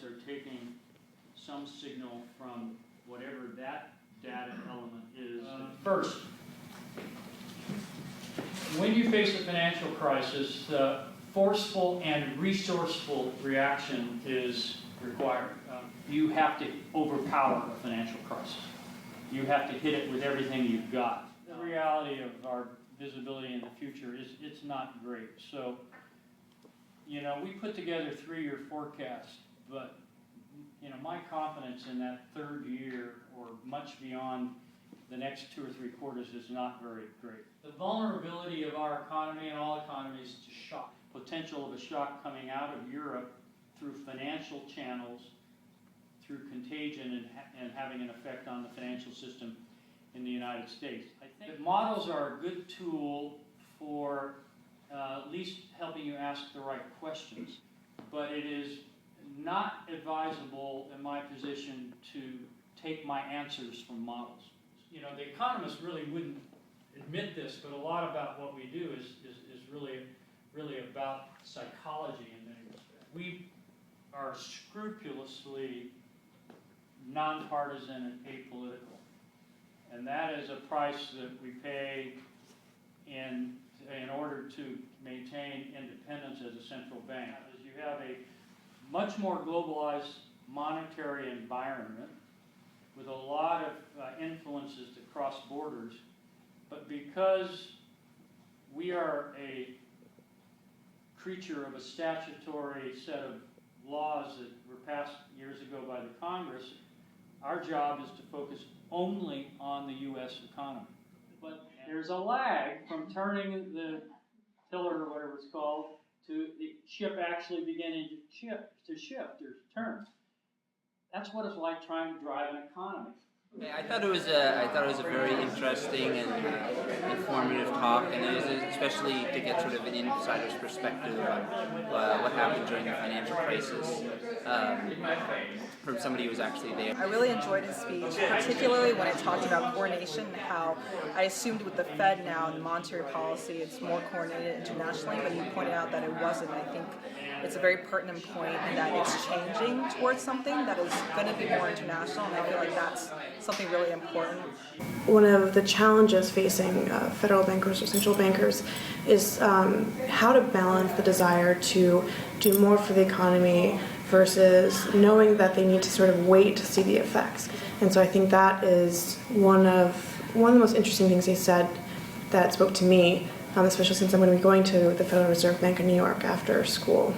are taking some signal from whatever that data element is. First, when you face a financial crisis, the forceful and resourceful reaction is required. You have to overpower a financial crisis. You have to hit it with everything you've got. The reality of our visibility in the future is it's not great. So, you know, we put together 3-year forecasts, but, you know, my confidence in that third year or much beyond the next 2 or 3 quarters is not very great. The vulnerability of our economy and all economies to shock. Potential of a shock coming out of Europe through financial channels, through contagion and having an effect on the financial system in the United States. I think that models are a good tool for at least helping you ask the right questions, but it is not advisable in my position to take my answers from models. You know, the economists really wouldn't admit this, but a lot about what we do is really about psychology in many respects. We are scrupulously nonpartisan and apolitical, and that is a price that we pay in order to maintain independence as a central bank. As you have a much more globalized monetary environment with a lot of influences that cross borders, but because we are a creature of a statutory set of laws that were passed years ago by the Congress, our job is to focus only on the U.S. economy. But there's a lag from turning the tiller or whatever it's called to the ship actually beginning to shift or turn. That's what it's like trying to drive an economy. I thought it was a very interesting and informative talk, and it was especially to get sort of an insider's perspective on what happened during the financial crisis from somebody who was actually there. I really enjoyed his speech, particularly when it talked about coordination and how I assumed with the Fed now and the monetary policy it's more coordinated internationally, but he pointed out that it wasn't. I think it's a very pertinent point that it's changing towards something that is going to be more international, and I feel like that's something really important. One of the challenges facing federal bankers or central bankers is how to balance the desire to do more for the economy versus knowing that they need to sort of wait to see the effects. And so I think that is one of the most interesting things he said that spoke to me, especially since I'm going to be going to the Federal Reserve Bank of New York after school.